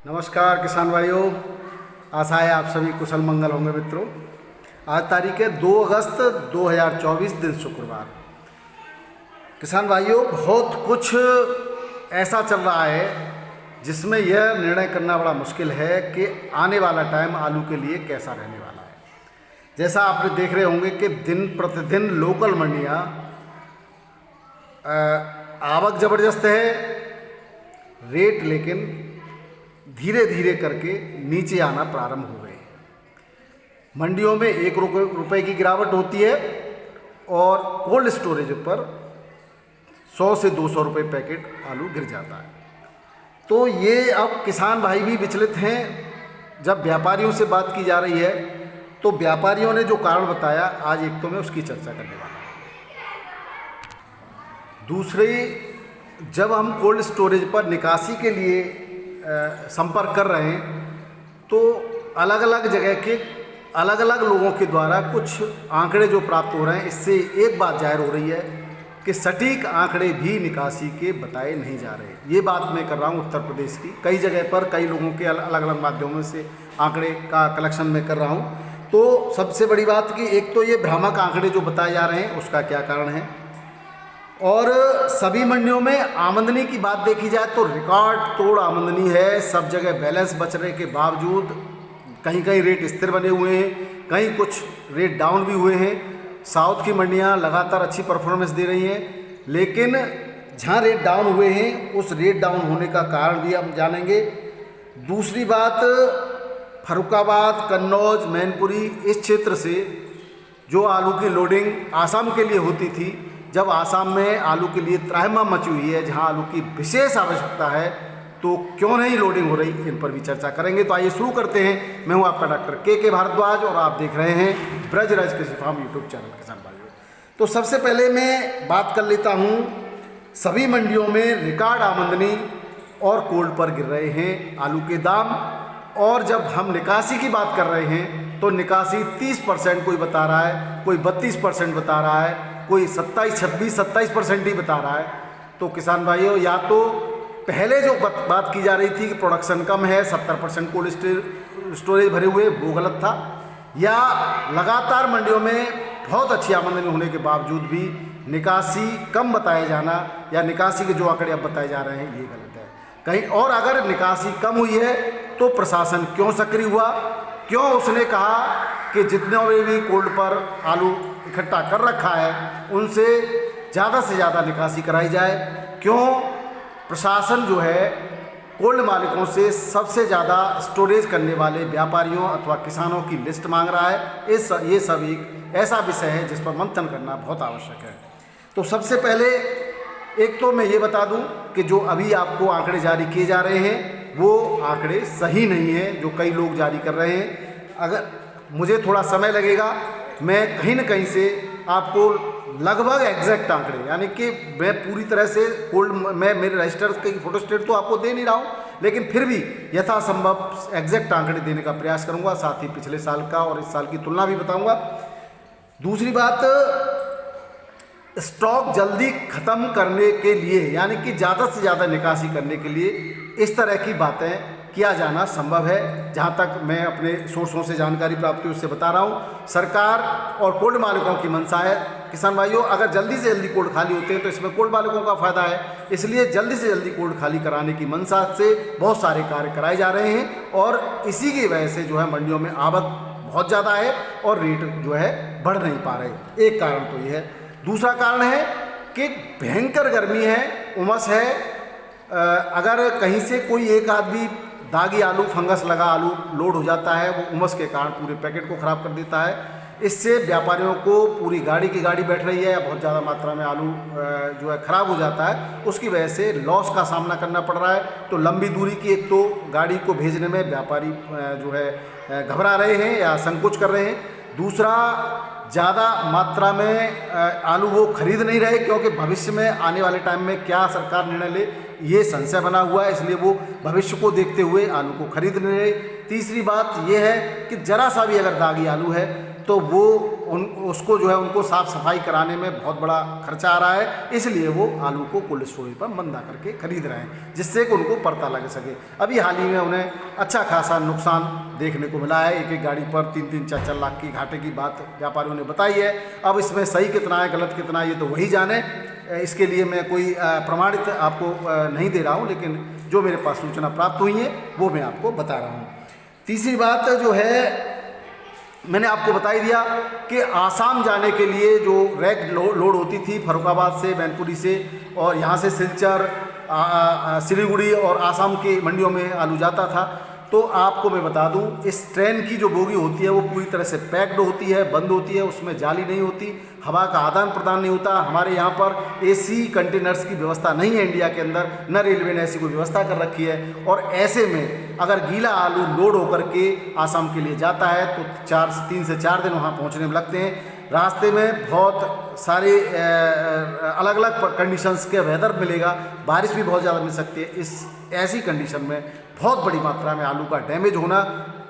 नमस्कार किसान भाइयों, आशा है आप सभी कुशल मंगल होंगे मित्रों। आज तारीख है 2 अगस्त 2024, दिन शुक्रवार। किसान भाइयों, बहुत कुछ ऐसा चल रहा है जिसमें यह निर्णय करना बड़ा मुश्किल है कि आने वाला टाइम आलू के लिए कैसा रहने वाला है। जैसा आपने देख रहे होंगे कि दिन प्रतिदिन लोकल मंडियाँ आवक ज़बरदस्त है, रेट लेकिन धीरे धीरे करके नीचे आना प्रारंभ हो गए हैं। मंडियों में 1 रुपये की गिरावट होती है और कोल्ड स्टोरेज पर 100 से 200 रुपये पैकेट आलू गिर जाता है। तो ये अब किसान भाई भी विचलित हैं। जब व्यापारियों से बात की जा रही है तो व्यापारियों ने जो कारण बताया, आज एक तो मैं उसकी चर्चा करने वाला हूँ। दूसरी, जब हम कोल्ड स्टोरेज पर निकासी के लिए संपर्क कर रहे हैं तो अलग अलग जगह के अलग अलग लोगों के द्वारा कुछ आंकड़े जो प्राप्त हो रहे हैं, इससे एक बात जाहिर हो रही है कि सटीक आंकड़े भी निकासी के बताए नहीं जा रहे। ये बात मैं कर रहा हूँ उत्तर प्रदेश की। कई जगह पर कई लोगों के अलग अलग माध्यमों से आंकड़े का कलेक्शन मैं कर रहा हूँ। तो सबसे बड़ी बात कि एक तो ये भ्रामक आंकड़े जो बताए जा रहे हैं, उसका क्या कारण है। और सभी मंडियों में आमदनी की बात देखी जाए तो रिकॉर्ड तोड़ आमदनी है। सब जगह बैलेंस बचने के बावजूद कहीं कहीं रेट स्थिर बने हुए हैं, कहीं कुछ रेट डाउन भी हुए हैं। साउथ की मंडियां लगातार अच्छी परफॉर्मेंस दे रही हैं, लेकिन जहां रेट डाउन हुए हैं उस रेट डाउन होने का कारण भी हम जानेंगे। दूसरी बात, फर्रुखाबाद, कन्नौज, मैनपुरी इस क्षेत्र से जो आलू की लोडिंग आसाम के लिए होती थी, जब आसाम में आलू के लिए त्राहिमाम मची हुई है, जहां आलू की विशेष आवश्यकता है, तो क्यों नहीं लोडिंग हो रही, इन पर भी चर्चा करेंगे। तो आइए शुरू करते हैं। मैं हूं आपका डॉक्टर के भारद्वाज और आप देख रहे हैं ब्रजराज कृषि फार्म यूट्यूब चैनल। किसान भाइयों, तो सबसे पहले मैं बात कर लेता हूं, सभी मंडियों में रिकॉर्ड आमदनी और कोल्ड पर गिर रहे हैं आलू के दाम। और जब हम निकासी की बात कर रहे हैं तो निकासी 30% कोई बता रहा है, कोई 32% बता रहा है, कोई 27% ही बता रहा है। तो किसान भाइयों, या तो पहले जो बात की जा रही थी कि प्रोडक्शन कम है, 70% कोल्ड स्टोरेज भरे हुए, वो गलत था, या लगातार मंडियों में बहुत अच्छी आमदनी होने के बावजूद भी निकासी कम बताया जाना या निकासी के जो आंकड़े अब बताए जा रहे हैं, ये गलत है कहीं। और अगर निकासी कम हुई है तो प्रशासन क्यों सक्रिय हुआ, क्यों उसने कहा कि जितने भी कोल्ड पर आलू इकट्ठा कर रखा है उनसे ज़्यादा से ज़्यादा निकासी कराई जाए, क्यों प्रशासन जो है कोल्ड मालिकों से सबसे ज़्यादा स्टोरेज करने वाले व्यापारियों अथवा किसानों की लिस्ट मांग रहा है। ये सब एक ऐसा विषय है जिस पर मंथन करना बहुत आवश्यक है। तो सबसे पहले एक तो मैं ये बता दूं कि जो अभी आपको आंकड़े जारी किए जा रहे हैं वो आंकड़े सही नहीं हैं, जो कई लोग जारी कर रहे हैं। अगर मुझे थोड़ा समय लगेगा, मैं कहीं न कहीं से आपको लगभग एग्जैक्ट आंकड़े, यानी कि मैं पूरी तरह से मैं मेरे रजिस्टर की फोटोस्टेट तो आपको दे नहीं रहा हूँ, लेकिन फिर भी यथासंभव एग्जैक्ट आंकड़े देने का प्रयास करूँगा। साथ ही पिछले साल का और इस साल की तुलना भी बताऊँगा। दूसरी बात, स्टॉक जल्दी ख़त्म करने के लिए, यानी कि ज़्यादा से ज़्यादा निकासी करने के लिए इस तरह की बातें किया जाना संभव है। जहाँ तक मैं अपने सोर्सों से जानकारी प्राप्त की उससे बता रहा हूँ, सरकार और कोल्ड मालिकों की मंशा है। किसान भाइयों, अगर जल्दी से जल्दी कोल्ड खाली होते हैं तो इसमें कोल्ड मालिकों का फ़ायदा है, इसलिए जल्दी से जल्दी कोल्ड खाली कराने की मंशा से बहुत सारे कार्य कराए जा रहे हैं और इसी की वजह से जो है मंडियों में आवक बहुत ज़्यादा है और रेट जो है बढ़ नहीं पा रहे। एक कारण तो ये है। दूसरा कारण है कि भयंकर गर्मी है, उमस है। अगर कहीं से कोई एक आदमी दागी आलू, फंगस लगा आलू लोड हो जाता है, वो उमस के कारण पूरे पैकेट को ख़राब कर देता है। इससे व्यापारियों को पूरी गाड़ी की गाड़ी बैठ रही है या बहुत ज़्यादा मात्रा में आलू जो है ख़राब हो जाता है, उसकी वजह से लॉस का सामना करना पड़ रहा है। तो लंबी दूरी की एक तो गाड़ी को भेजने में व्यापारी जो है घबरा रहे हैं या संकोच कर रहे हैं। दूसरा, ज़्यादा मात्रा में आलू वो खरीद नहीं रहे, क्योंकि भविष्य में आने वाले टाइम में क्या सरकार निर्णय ले, ये संशय बना हुआ है, इसलिए वो भविष्य को देखते हुए आलू को खरीद नहीं रहे। तीसरी बात ये है कि ज़रा सा भी अगर दागी आलू है तो वो उसको जो है उनको साफ़ सफाई कराने में बहुत बड़ा खर्चा आ रहा है, इसलिए वो आलू को कोल्ड स्टोरेज पर मंदा करके खरीद रहे हैं, जिससे कि उनको पड़ता लग सके। अभी हाल ही में उन्हें अच्छा खासा नुकसान देखने को मिला है। एक एक गाड़ी पर 3-3, 4-4 लाख की घाटे की बात व्यापारियों ने बताई है। अब इसमें सही कितना है गलत कितना है ये तो वही जाने, इसके लिए मैं कोई प्रमाणित आपको नहीं दे रहा हूँ, लेकिन जो मेरे पास सूचना प्राप्त हुई है वो मैं आपको बता रहा हूँ। तीसरी बात जो है, मैंने आपको बता ही दिया कि आसाम जाने के लिए जो रैक लोड होती थी फर्रुखाबाद से, मैनपुरी से, और यहाँ से सिलचर, सिलीगुड़ी और आसाम की मंडियों में आलू जाता था। तो आपको मैं बता दूं, इस ट्रेन की जो बोगी होती है वो पूरी तरह से पैक्ड होती है, बंद होती है, उसमें जाली नहीं होती, हवा का आदान प्रदान नहीं होता। हमारे यहाँ पर एसी कंटेनर्स की व्यवस्था नहीं है इंडिया के अंदर, न रेलवे ने ऐसी कोई व्यवस्था कर रखी है। और ऐसे में अगर गीला आलू लोड होकर के आसाम के लिए जाता है तो 3 से 4 दिन वहाँ पहुँचने में लगते हैं। रास्ते में बहुत सारे अलग अलग कंडीशंस के वेदर मिलेगा, बारिश भी बहुत ज़्यादा मिल सकती है। इस ऐसी कंडीशन में बहुत बड़ी मात्रा में आलू का डैमेज होना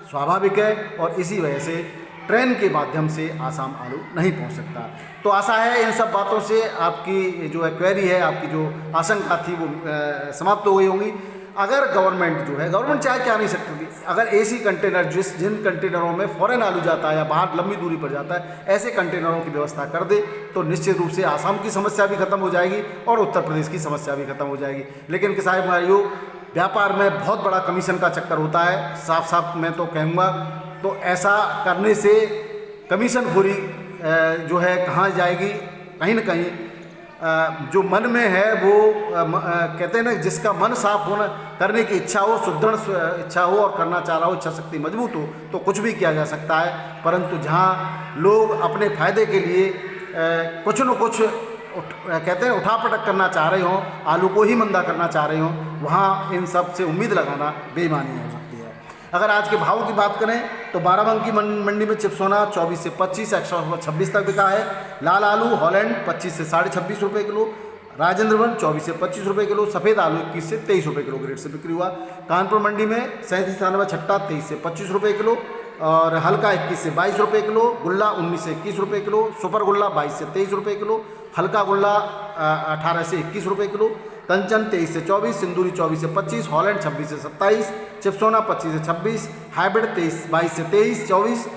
स्वाभाविक है, और इसी वजह से ट्रेन के माध्यम से आसाम आलू नहीं पहुंच सकता। तो आशा है इन सब बातों से आपकी जो क्वेरी है, आपकी जो आशंका थी वो समाप्त हो गई होंगी। अगर गवर्नमेंट जो है, गवर्नमेंट चाहे क्या नहीं सकती, अगर एसी कंटेनर जिन कंटेनरों में फॉरेन आलू जाता है या बाहर लंबी दूरी पर जाता है, ऐसे कंटेनरों की व्यवस्था कर दे तो निश्चित रूप से आसाम की समस्या भी खत्म हो जाएगी और उत्तर प्रदेश की समस्या भी खत्म हो जाएगी। लेकिन किसान भाइयों, व्यापार में बहुत बड़ा कमीशन का चक्कर होता है, साफ साफ मैं तो कहूँगा। तो ऐसा करने से कमीशन खोरी जो है कहाँ जाएगी, कहीं ना कहीं जो मन में है वो कहते हैं ना, जिसका मन साफ होना, करने की इच्छा हो, सुदृढ़ इच्छा हो और करना चाह रहा हो, इच्छा शक्ति मजबूत हो तो कुछ भी किया जा सकता है। परंतु जहाँ लोग अपने फायदे के लिए कुछ न कुछ कहते हैं उठापटक करना चाह रहे हों, आलू को ही मंदा करना चाह रहे हों, वहाँ इन सब से उम्मीद लगाना बेईमानी हो सकती है। अगर आज के भावों की बात करें तो बाराबंकी मंडी में चिप्सोना 24 से 25, 126 तक बिका है। लाल आलू हॉलैंड 25 से 26.5 रुपये किलो, राजेंद्र वन 24 से 25 रुपये किलो, सफ़ेद आलू 21 से 23 रुपये किलो के रेट से बिक्री हुआ। कानपुर मंडी में 37 छट्टा 23 से 25 रुपये किलो, और हल्का 21 से 22 रुपये किलो, गुल्ला 19 से 21 रुपये किलो, सुपर गुल्ला 22 से 23 रुपये किलो, हल्का गुल्ला 18 से 21 रुपये किलो, कंचन 23 से 24, सिंदूरी 24 से 25, हॉलैंड 26 से 27, चिप्सोना 25 से 26, हाइब्रिड 22 से 23, 24,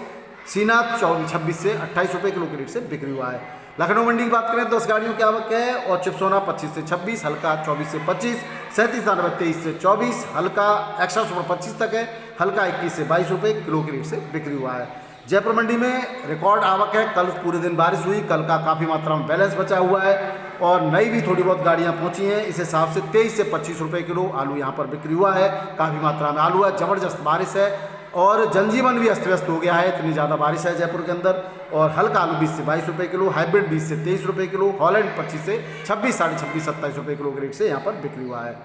सीना 26 से 28 रुपये किलो के रेट से बिक्री हुआ है। लखनऊ मंडी की बात करें तो 10 गाड़ियों की आवक है, और चिप्सोना 25 से 26, हल्का 24 से 25, 37 से 24, हल्का एक्स्ट्रा सुपर 25 तक है, हल्का 21 से 22 रुपये किलो के रेट से बिक्री हुआ है। जयपुर मंडी में रिकॉर्ड आवक है, कल पूरे दिन बारिश हुई, कल का काफ़ी मात्रा में बैलेंस बचा हुआ है, और नई भी थोड़ी बहुत गाड़ियां पहुंची हैं। इस हिसाब से 23 से 25 रुपये किलो आलू यहां पर बिक्री हुआ है। काफ़ी मात्रा में आलू है, ज़बरदस्त बारिश है, और जनजीवन भी अस्त व्यस्त हो गया है, इतनी ज़्यादा बारिश है जयपुर के अंदर। और हल्का आलू 20 से 22 रुपये किलो, हाइब्रिड 20 से 23 रुपये किलो, हॉलैंड 25 से 26, 26.5, 27 रुपये किलो के रेट से यहाँ पर बिक्री हुआ है।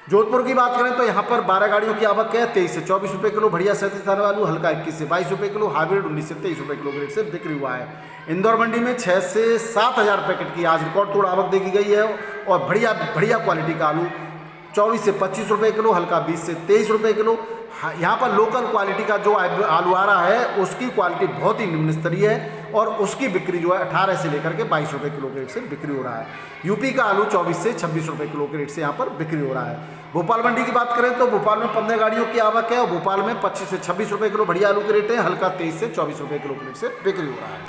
जोधपुर की बात करें तो यहाँ पर 12 गाड़ियों की आवक है, 23 से 24 रुपये किलो, बढ़िया 37 आलू, हल्का 21 से 22 रुपये किलो, हाइब्रिड 19 से 23 रुपये किलो के रेट से बिक्री हुआ है। इंदौर मंडी में 6 से 7 हज़ार पैकेट की आज रिकॉर्ड तोड़ आवक देखी गई है, और बढ़िया क्वालिटी का आलू 24 से 25 रुपये किलो, हल्का 20 से 23 रुपये किलो। यहाँ पर लोकल क्वालिटी का जो आलू आ रहा है उसकी क्वालिटी बहुत ही निम्न स्तरीय है, और उसकी बिक्री जो है 18 से लेकर के 22 रुपये किलो के रेट से बिक्री हो रहा है। यूपी का आलू 24 से 26 रुपये किलो के रेट से यहाँ पर बिक्री हो रहा है। भोपाल मंडी की बात करें तो भोपाल में 15 गाड़ियों की आवक है, और भोपाल में 25 से 26 रुपये किलो बढ़िया आलू के रेट है, हल्का 23 से 24 रुपये किलो के रेट से बिक्री हो रहा है।